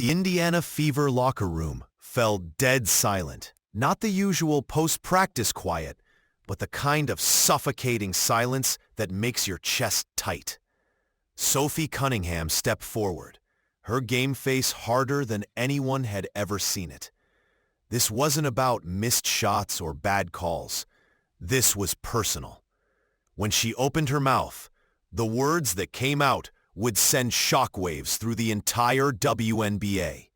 The Indiana Fever locker room fell dead silent. Not the usual post-practice quiet, but the kind of suffocating silence that makes your chest tight. Sophie Cunningham stepped forward, her game face harder than anyone had ever seen it. This wasn't about missed shots or bad calls. This was personal. When she opened her mouth, the words that came out would send shockwaves through the entire WNBA.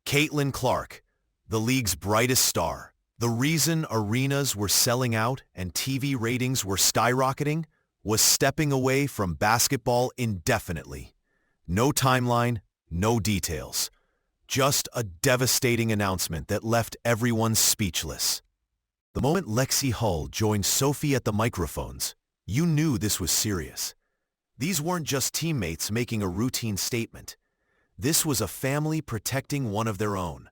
Caitlin Clark, the league's brightest star, the reason arenas were selling out and TV ratings were skyrocketing, was stepping away from basketball indefinitely. No timeline, no details. Just a devastating announcement that left everyone speechless. The moment Lexi Hull joined Sophie at the microphones, you knew this was serious. These weren't just teammates making a routine statement. This was a family protecting one of their own,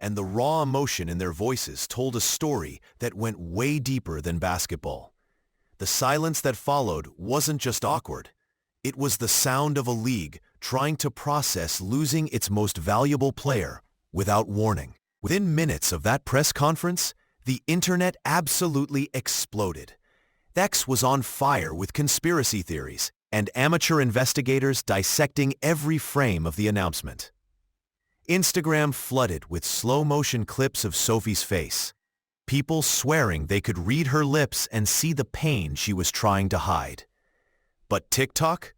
and the raw emotion in their voices told a story that went way deeper than basketball. The silence that followed wasn't just awkward. It was the sound of a league trying to process losing its most valuable player without warning. Within minutes of that press conference, the internet absolutely exploded. X was on fire with conspiracy theories and amateur investigators dissecting every frame of the announcement. Instagram flooded with slow-motion clips of Sophie's face, people swearing they could read her lips and see the pain she was trying to hide. But TikTok?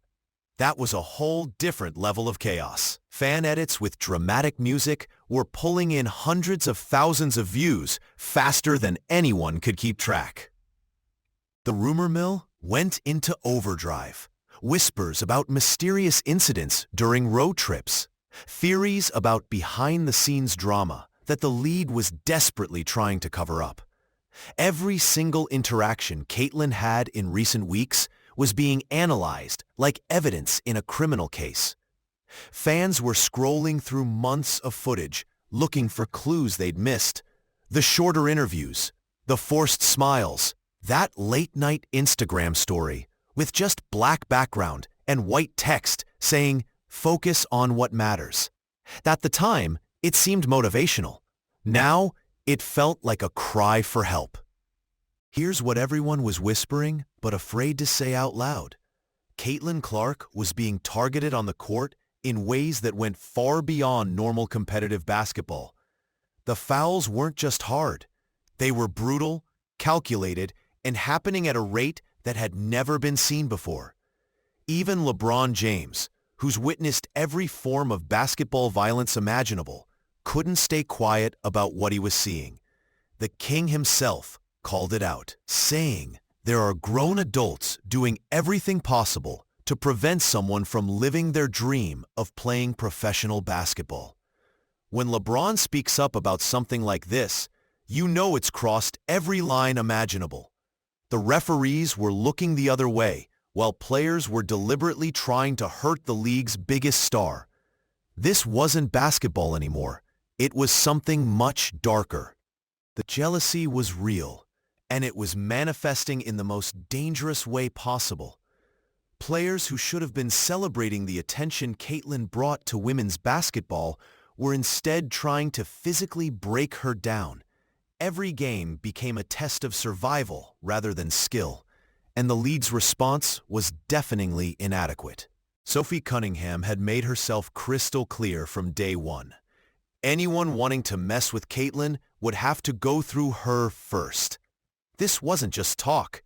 That was a whole different level of chaos. Fan edits with dramatic music were pulling in hundreds of thousands of views faster than anyone could keep track. The rumor mill went into overdrive. Whispers about mysterious incidents during road trips. Theories about behind-the-scenes drama that the league was desperately trying to cover up. Every single interaction Caitlin had in recent weeks was being analyzed like evidence in a criminal case. Fans were scrolling through months of footage, looking for clues they'd missed. The shorter interviews, the forced smiles, that late-night Instagram story with just black background and white text saying, "Focus on what matters." At the time, it seemed motivational. Now, it felt like a cry for help. Here's what everyone was whispering but afraid to say out loud. Caitlin Clark was being targeted on the court in ways that went far beyond normal competitive basketball. The fouls weren't just hard. They were brutal, calculated, and happening at a rate that had never been seen before. Even LeBron James, who's witnessed every form of basketball violence imaginable, couldn't stay quiet about what he was seeing. The king himself called it out, saying, "There are grown adults doing everything possible to prevent someone from living their dream of playing professional basketball." When LeBron speaks up about something like this, you know it's crossed every line imaginable. The referees were looking the other way, while players were deliberately trying to hurt the league's biggest star. This wasn't basketball anymore. It was something much darker. The jealousy was real, and it was manifesting in the most dangerous way possible. Players who should have been celebrating the attention Caitlin brought to women's basketball were instead trying to physically break her down. Every game became a test of survival rather than skill, and the league's response was deafeningly inadequate. Sophie Cunningham had made herself crystal clear from day one. Anyone wanting to mess with Caitlin would have to go through her first. This wasn't just talk.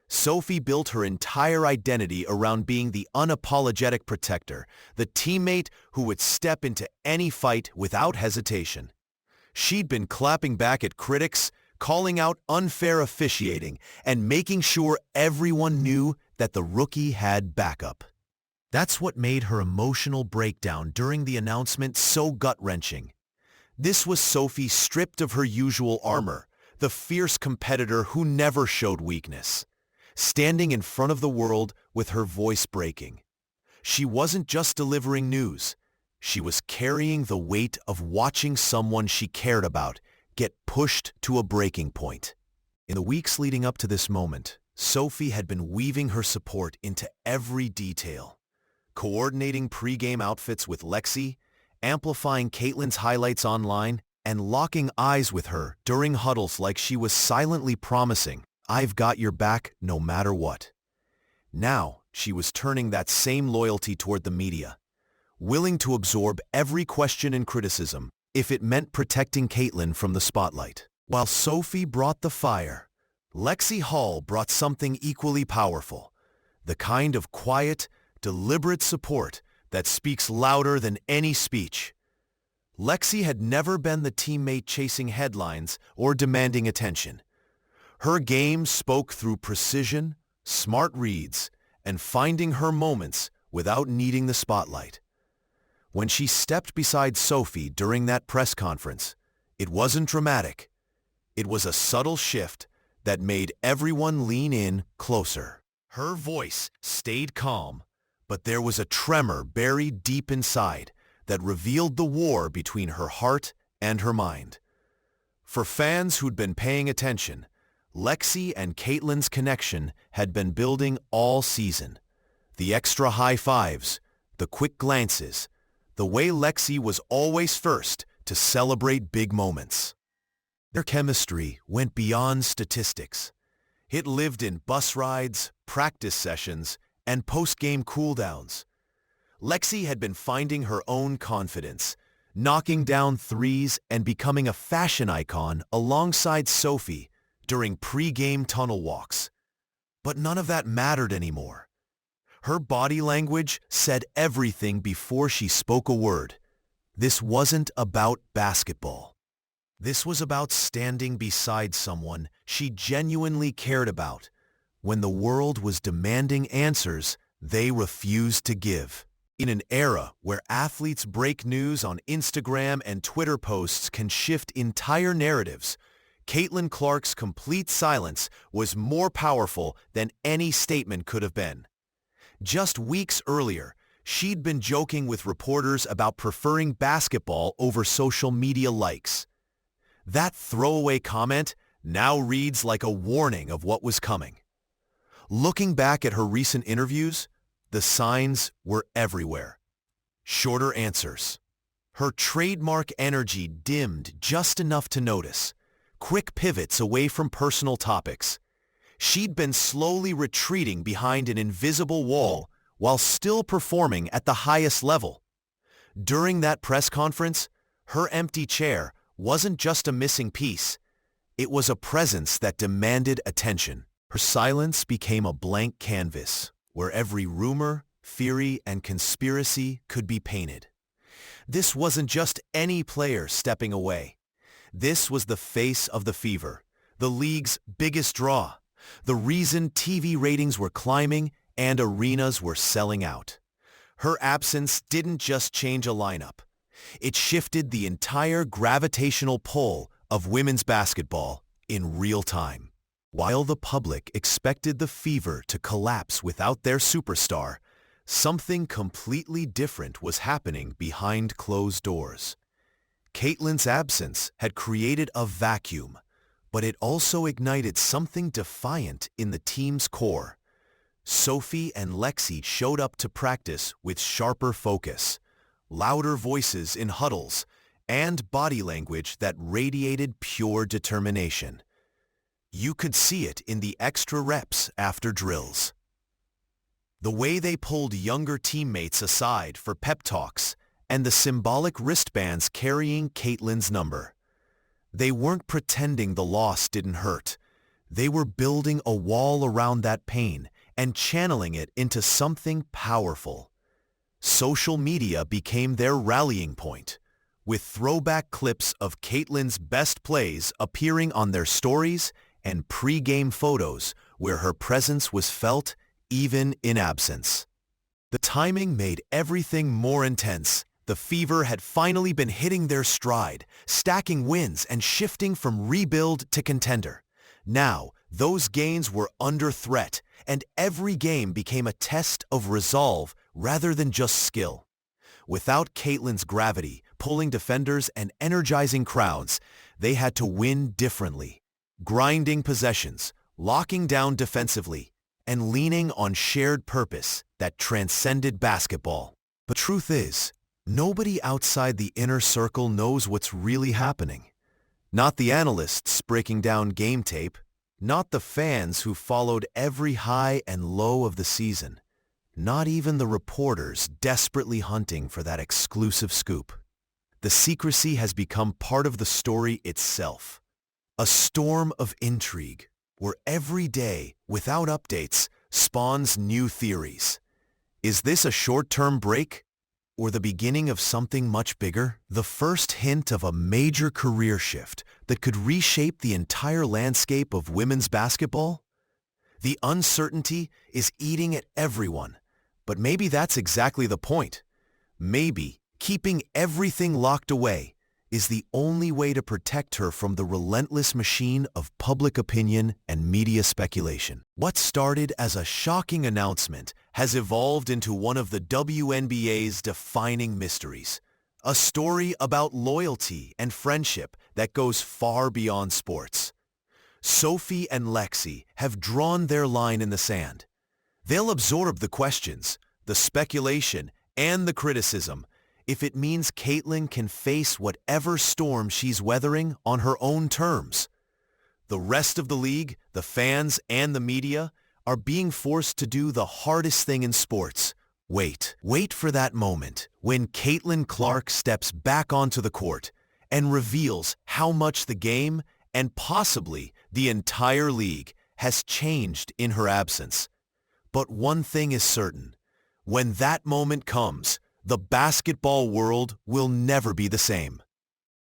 Sophie built her entire identity around being the unapologetic protector, the teammate who would step into any fight without hesitation. She'd been clapping back at critics, calling out unfair officiating, and making sure everyone knew that the rookie had backup. That's what made her emotional breakdown during the announcement so gut-wrenching. This was Sophie stripped of her usual armor, the fierce competitor who never showed weakness, standing in front of the world with her voice breaking. She wasn't just delivering news. She was carrying the weight of watching someone she cared about get pushed to a breaking point. In the weeks leading up to this moment, Sophie had been weaving her support into every detail, coordinating pre-game outfits with Lexi, amplifying Caitlin's highlights online and locking eyes with her during huddles like she was silently promising, "I've got your back no matter what." Now, she was turning that same loyalty toward the media, willing to absorb every question and criticism if it meant protecting Caitlin from the spotlight. While Sophie brought the fire, Lexi Hull brought something equally powerful, the kind of quiet, deliberate support that speaks louder than any speech. Lexi had never been the teammate chasing headlines or demanding attention. Her game spoke through precision, smart reads, and finding her moments without needing the spotlight. When she stepped beside Sophie during that press conference, it wasn't dramatic. It was a subtle shift that made everyone lean in closer. Her voice stayed calm, but there was a tremor buried deep inside that revealed the war between her heart and her mind. For fans who'd been paying attention, Lexi and Caitlin's connection had been building all season. The extra high fives, the quick glances, the way Lexi was always first to celebrate big moments. Their chemistry went beyond statistics. It lived in bus rides, practice sessions, and post-game cooldowns. Lexi had been finding her own confidence, knocking down threes and becoming a fashion icon alongside Sophie during pre-game tunnel walks. But none of that mattered anymore. Her body language said everything before she spoke a word. This wasn't about basketball. This was about standing beside someone she genuinely cared about when the world was demanding answers they refused to give. In an era where athletes break news on Instagram and Twitter posts can shift entire narratives, Caitlin Clark's complete silence was more powerful than any statement could have been. Just weeks earlier, she'd been joking with reporters about preferring basketball over social media likes. That throwaway comment now reads like a warning of what was coming. Looking back at her recent interviews, the signs were everywhere. Shorter answers. Her trademark energy dimmed just enough to notice. Quick pivots away from personal topics. She'd been slowly retreating behind an invisible wall while still performing at the highest level. During that press conference, her empty chair wasn't just a missing piece. It was a presence that demanded attention. Her silence became a blank canvas where every rumor, theory, and conspiracy could be painted. This wasn't just any player stepping away. This was the face of the Fever, the league's biggest draw, the reason TV ratings were climbing and arenas were selling out. Her absence didn't just change a lineup. It shifted the entire gravitational pull of women's basketball in real time. While the public expected the Fever to collapse without their superstar, something completely different was happening behind closed doors. Caitlin's absence had created a vacuum, but it also ignited something defiant in the team's core. Sophie and Lexi showed up to practice with sharper focus, louder voices in huddles, and body language that radiated pure determination. You could see it in the extra reps after drills. The way they pulled younger teammates aside for pep talks and the symbolic wristbands carrying Caitlin's number. They weren't pretending the loss didn't hurt. They were building a wall around that pain and channeling it into something powerful. Social media became their rallying point, with throwback clips of Caitlin's best plays appearing on their stories and pre-game photos where her presence was felt even in absence. The timing made everything more intense. The Fever had finally been hitting their stride, stacking wins and shifting from rebuild to contender. Now, those gains were under threat, and every game became a test of resolve rather than just skill. Without Caitlin's gravity, pulling defenders and energizing crowds, they had to win differently, grinding possessions, locking down defensively, and leaning on shared purpose that transcended basketball. The truth is, Nobody outside the inner circle knows what's really happening. Not the analysts breaking down game tape, not the fans who followed every high and low of the season, not even the reporters desperately hunting for that exclusive scoop. The secrecy has become part of the story itself. A storm of intrigue, where every day, without updates, spawns new theories. Is this a short-term break, or the beginning of something much bigger? The first hint of a major career shift that could reshape the entire landscape of women's basketball? The uncertainty is eating at everyone, but maybe that's exactly the point. Maybe keeping everything locked away is the only way to protect her from the relentless machine of public opinion and media speculation. What started as a shocking announcement has evolved into one of the WNBA's defining mysteries. A story about loyalty and friendship that goes far beyond sports. Sophie and Lexi have drawn their line in the sand. They'll absorb the questions, the speculation, and the criticism if it means Caitlin can face whatever storm she's weathering on her own terms. The rest of the league, the fans, and the media are being forced to do the hardest thing in sports. Wait for that moment when Caitlin Clark steps back onto the court and reveals how much the game, and possibly the entire league, has changed in her absence. But one thing is certain. When that moment comes, the basketball world will never be the same.